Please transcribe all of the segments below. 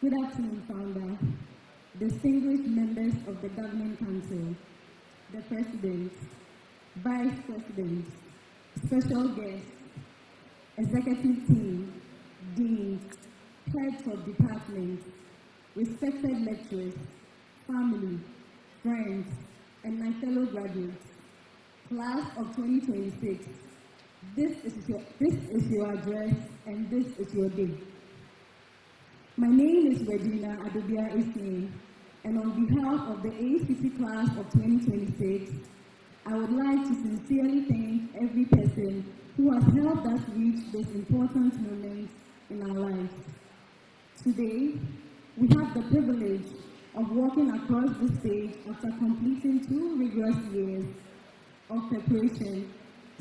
Good afternoon, Founder, distinguished members of the Governing Council, the President, Vice President, special guests, executive team, deans, heads of departments, respected lecturers, family, friends, and my fellow graduates. Class of 2026, this is your address and this is your day. My name is Regina Adobea Essien, and on behalf of the ACC class of 2026, I would like to sincerely thank every person who has helped us reach this important moment in our lives. Today, we have the privilege of walking across the stage after completing 2 rigorous years of preparation,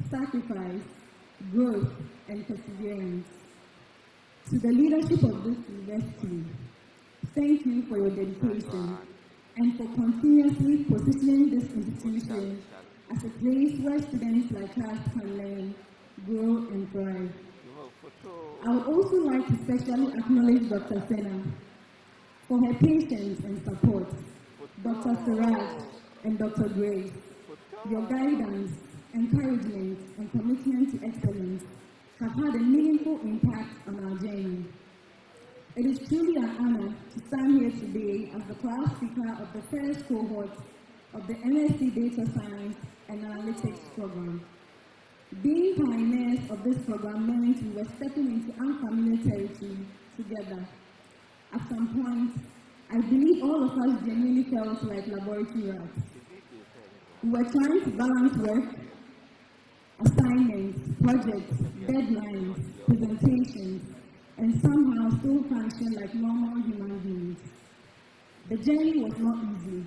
sacrifice, growth, and perseverance. To the leadership of this university, thank you for your dedication and for continuously positioning this institution as a place where students like us can learn, grow, and thrive. I would also like to specially acknowledge Dr. Senna for her patience and support, Dr. Siraj and Dr. Grace. Your guidance, encouragement, and commitment to excellence have had a meaningful impact on our journey. It is truly an honor to stand here today as the class speaker of the first cohort of the MSc Data Science and Analytics program. Being pioneers of this program meant we were stepping into unfamiliar territory together. At some point, I believe all of us genuinely felt like laboratory rats. We were trying to balance work, assignments, projects, deadlines, presentations, and somehow still function like normal human beings. The journey was not easy,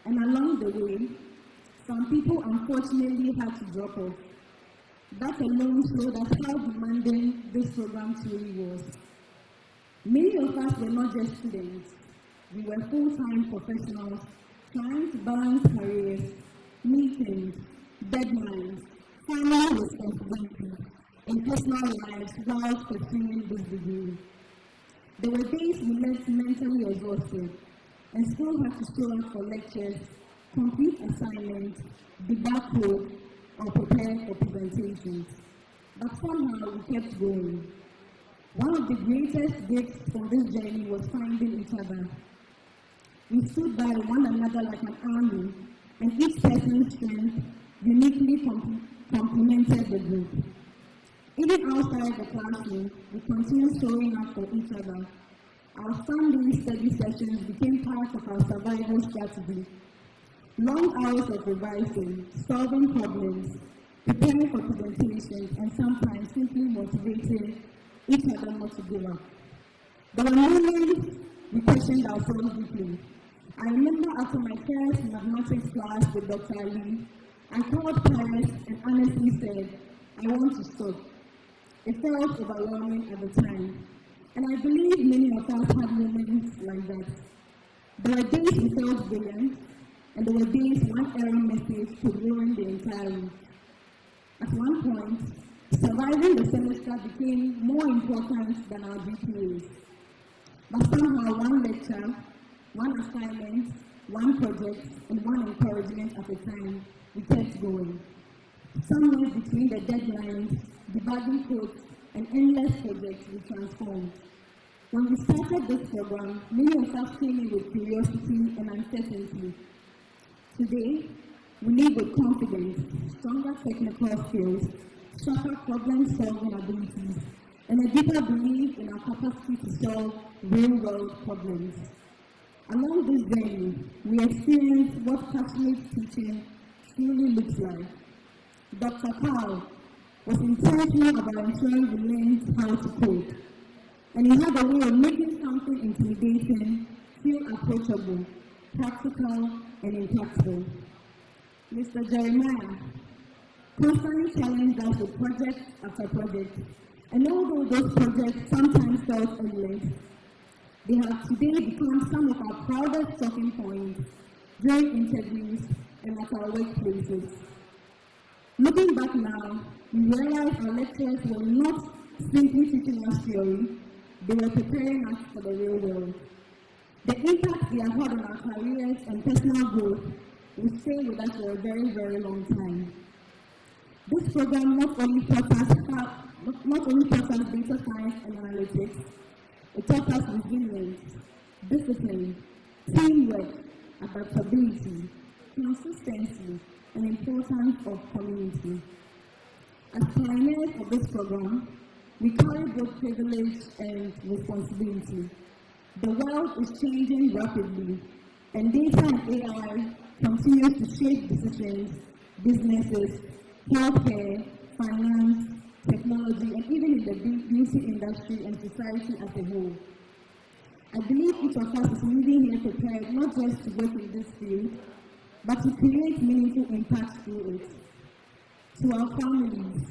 and along the way, some people unfortunately had to drop off. That alone showed us how demanding this program truly was. Many of us were not just students. We were full-time professionals trying to balance careers, meetings, deadlines, family responsibilities, and personal lives while pursuing this degree. There were days we left mentally exhausted and still had to show up for lectures, complete assignments, debug code, or prepare for presentations. But somehow we kept going. One of the greatest gifts from this journey was finding each other. We stood by one another like an army, and each person's strength uniquely complemented the group. Even outside the classroom, we continued showing up for each other. Our Sunday study sessions became part of our survival strategy. Long hours of revising, solving problems, preparing for presentations, and sometimes simply motivating each other not to give up. There were moments we questioned ourselves deeply. I remember after my first mathematics class with Dr. Ali, I called Paris and honestly said, I want to stop. It felt overwhelming at the time, and I believe many of us had moments like that. There were days we felt brilliant, and there were days one error message could ruin the entire week. At one point, surviving the semester became more important than our GPAs. But somehow one lecture, one assignment, one project, and one encouragement at a time, we kept going. Somewhere between the deadlines, debugging codes, and endless projects, we transformed. When we started this program, many of us came in with curiosity and uncertainty. Today, we live with confidence, stronger technical skills, sharper problem-solving abilities, and a deeper belief in our capacity to solve real-world problems. Along this journey, we experienced what passionate teaching truly looks like. Dr. Powell was intentional about ensuring we learned how to code, and he had a way of making something intimidating feel approachable, practical, and impactful. Mr. Jeremiah constantly challenged us with project after project, and although those projects sometimes felt endless, they have today become some of our proudest talking points during interviews and at our workplaces. Looking back now, we realize our lecturers were not simply teaching us theory, they were preparing us for the real world. The impact they have had on our careers and personal growth will stay with us for a very, very long time. This program not only taught us data science and analytics, it taught us resilience, discipline, teamwork, adaptability, consistency, and importance of community. As pioneers of this program, we carry both privilege and responsibility. The world is changing rapidly, and data and AI continue to shape decisions, businesses, healthcare, finance, technology, and even in the beauty industry and society as a whole. I believe each of us is leaving here prepared not just to work in this field, but to create meaningful impact through it. To our families,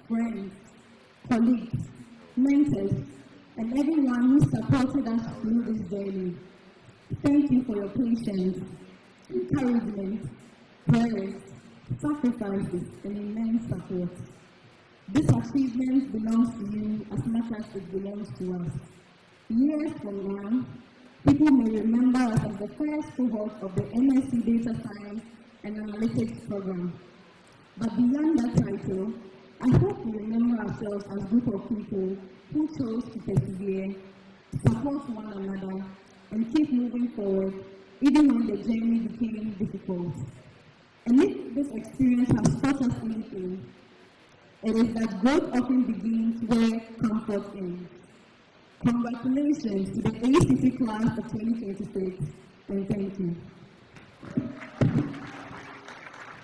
friends, colleagues, mentors, and everyone who supported us through this journey, thank you for your patience, encouragement, prayers, sacrifices, and immense support. This achievement belongs to you as much as it belongs to us. Years from now, people may remember us as the first cohort of the MSc Data Science and Analytics program. But beyond that title, I hope we remember ourselves as a group of people who chose to persevere, support one another, and keep moving forward, even when the journey became difficult. And if this experience has taught us anything, it is that growth often begins where comfort ends. Congratulations to the ACT class of 2026, and thank you.